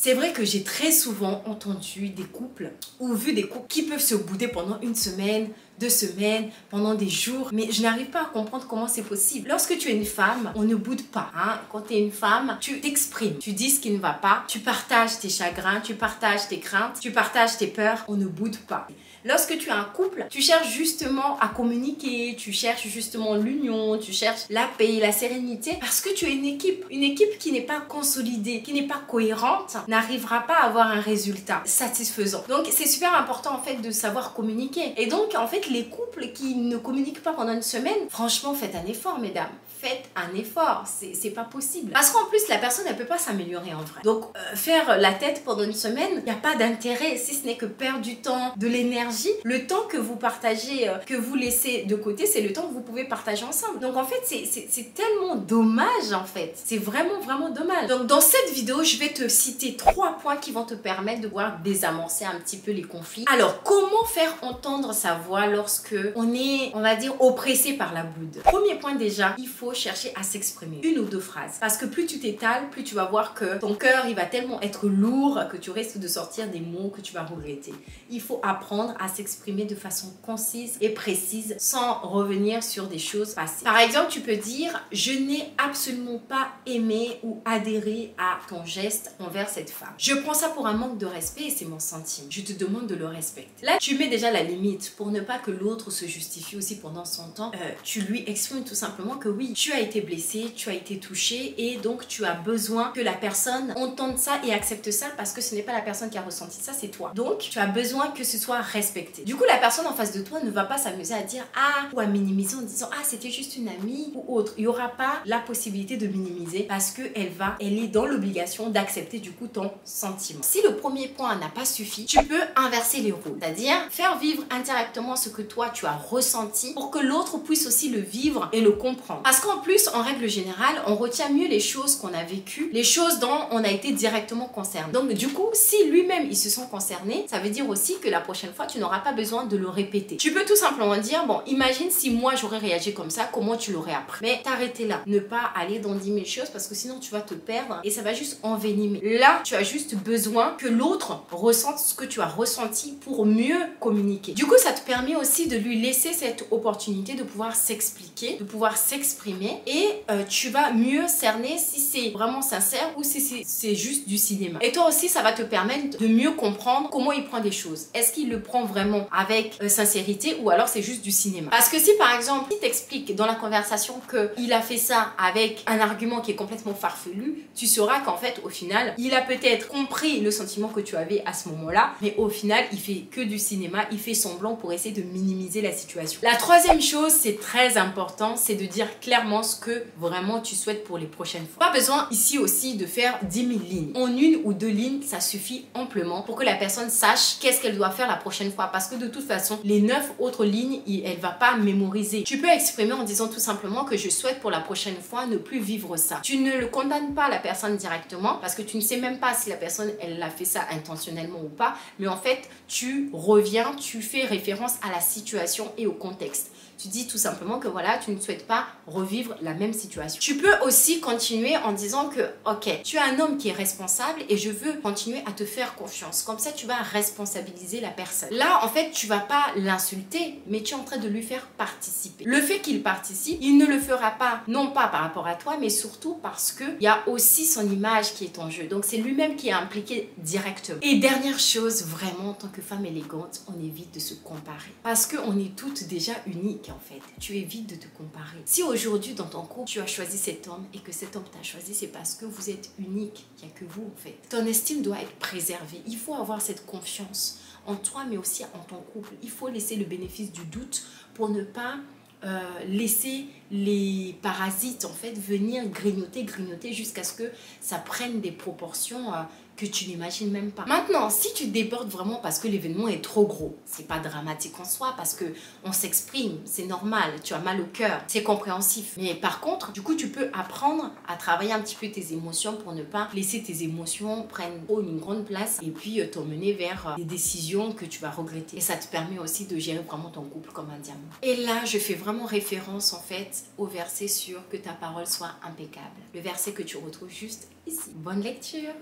C'est vrai que j'ai très souvent entendu des couples ou vu des couples qui peuvent se bouder pendant une semaine, 2 semaines, pendant des jours, mais je n'arrive pas à comprendre comment c'est possible. Lorsque tu es une femme, on ne boude pas. Hein? Quand tu es une femme, tu t'exprimes, tu dis ce qui ne va pas, tu partages tes chagrins, tu partages tes craintes, tu partages tes peurs, on ne boude pas. Lorsque tu as un couple, tu cherches justement à communiquer, tu cherches justement l'union, tu cherches la paix, la sérénité, parce que tu es une équipe. Une équipe qui n'est pas consolidée, qui n'est pas cohérente, n'arrivera pas à avoir un résultat satisfaisant. Donc c'est super important en fait de savoir communiquer. Et donc en fait les couples qui ne communiquent pas pendant une semaine, franchement faites un effort mesdames. Faites un effort, c'est pas possible. Parce qu'en plus, la personne, elle peut pas s'améliorer en vrai. Donc, faire la tête pendant une semaine, il n'y a pas d'intérêt, si ce n'est que perdre du temps, de l'énergie. Le temps que vous partagez, que vous laissez de côté, c'est le temps que vous pouvez partager ensemble. Donc, en fait, c'est tellement dommage, en fait. C'est vraiment, vraiment dommage. Donc, dans cette vidéo, je vais te citer 3 points qui vont te permettre de pouvoir désamorcer un petit peu les conflits. Alors, comment faire entendre sa voix lorsque on est, on va dire, oppressé par la boude? Premier point déjà, il faut chercher à s'exprimer. 1 ou 2 phrases. Parce que plus tu t'étales, plus tu vas voir que ton cœur, il va tellement être lourd que tu risques de sortir des mots que tu vas regretter. Il faut apprendre à s'exprimer de façon concise et précise sans revenir sur des choses passées. Par exemple, tu peux dire « Je n'ai absolument pas aimé ou adhéré à ton geste envers cette femme. Je prends ça pour un manque de respect et c'est mon sentiment. Je te demande de le respecter. » Là, tu mets déjà la limite pour ne pas que l'autre se justifie aussi pendant son temps. Tu lui exprimes tout simplement que oui, tu as été blessé, tu as été touché et donc tu as besoin que la personne entende ça et accepte ça parce que ce n'est pas la personne qui a ressenti ça, c'est toi. Donc, tu as besoin que ce soit respecté. Du coup, la personne en face de toi ne va pas s'amuser à dire « Ah » ou à minimiser en disant « Ah, c'était juste une amie » ou autre. Il n'y aura pas la possibilité de minimiser parce qu'elle est dans l'obligation d'accepter du coup ton sentiment. Si le premier point n'a pas suffi, tu peux inverser les rôles. C'est-à-dire faire vivre indirectement ce que toi tu as ressenti pour que l'autre puisse aussi le vivre et le comprendre. Parce qu'en plus, en règle générale, on retient mieux les choses qu'on a vécues, les choses dont on a été directement concerné. Donc du coup, si lui-même il se sent concerné, ça veut dire aussi que la prochaine fois, tu n'auras pas besoin de le répéter. Tu peux tout simplement dire, bon, imagine si moi j'aurais réagi comme ça, comment tu l'aurais appris? Mais t'arrêter là. Ne pas aller dans 10 000 choses parce que sinon tu vas te perdre et ça va juste envenimer. Là, tu as juste besoin que l'autre ressente ce que tu as ressenti pour mieux communiquer. Du coup, ça te permet aussi de lui laisser cette opportunité de pouvoir s'expliquer, de pouvoir s'exprimer et tu vas mieux cerner si c'est vraiment sincère ou si c'est juste du cinéma. Et toi aussi, ça va te permettre de mieux comprendre comment il prend des choses. Est-ce qu'il le prend vraiment avec sincérité ou alors c'est juste du cinéma? Parce que si par exemple, il t'explique dans la conversation qu'il a fait ça avec un argument qui est complètement farfelu, tu sauras qu'en fait, au final, il a peut-être compris le sentiment que tu avais à ce moment-là, mais au final, il fait que du cinéma, il fait semblant pour essayer de minimiser la situation. La troisième chose, c'est très important, c'est de dire clairement ce que vraiment tu souhaites pour les prochaines fois. Pas besoin ici aussi de faire 10 000 lignes. En 1 ou 2 lignes, ça suffit amplement pour que la personne sache qu'est-ce qu'elle doit faire la prochaine fois. Parce que de toute façon, les 9 autres lignes, elle va pas mémoriser. Tu peux exprimer en disant tout simplement que je souhaite pour la prochaine fois ne plus vivre ça. Tu ne le condamnes pas la personne directement parce que tu ne sais même pas si la personne, elle a fait ça intentionnellement ou pas. Mais en fait, tu reviens, tu fais référence à la situation et au contexte. Tu dis tout simplement que voilà, tu ne souhaites pas revivre la même situation. Tu peux aussi continuer en disant que ok, tu es un homme qui est responsable et je veux continuer à te faire confiance. Comme ça, tu vas responsabiliser la personne. Là, en fait, tu vas pas l'insulter, mais tu es en train de lui faire participer. Le fait qu'il participe, il ne le fera pas, non pas par rapport à toi, mais surtout parce qu'il y a aussi son image qui est en jeu. Donc, c'est lui-même qui est impliqué directement. Et dernière chose, vraiment, en tant que femme élégante, on évite de se comparer. Parce qu'on est toutes déjà uniques. En fait, tu évites de te comparer. Si aujourd'hui dans ton couple tu as choisi cet homme et que cet homme t'a choisi, c'est parce que vous êtes unique, il n'y a que vous en fait. Ton estime doit être préservée. Il faut avoir cette confiance en toi mais aussi en ton couple. Il faut laisser le bénéfice du doute pour ne pas laisser les parasites en fait venir grignoter jusqu'à ce que ça prenne des proportions que tu n'imagines même pas. Maintenant, si tu débordes vraiment parce que l'événement est trop gros, c'est pas dramatique en soi parce que on s'exprime, c'est normal, tu as mal au cœur, c'est compréhensif. Mais par contre, du coup, tu peux apprendre à travailler un petit peu tes émotions pour ne pas laisser tes émotions prendre une grande place et puis t'emmener vers des décisions que tu vas regretter. Et ça te permet aussi de gérer vraiment ton couple comme un diamant. Et là, je fais vraiment référence en fait au verset sur que ta parole soit impeccable. Le verset que tu retrouves juste ici. Bonne lecture!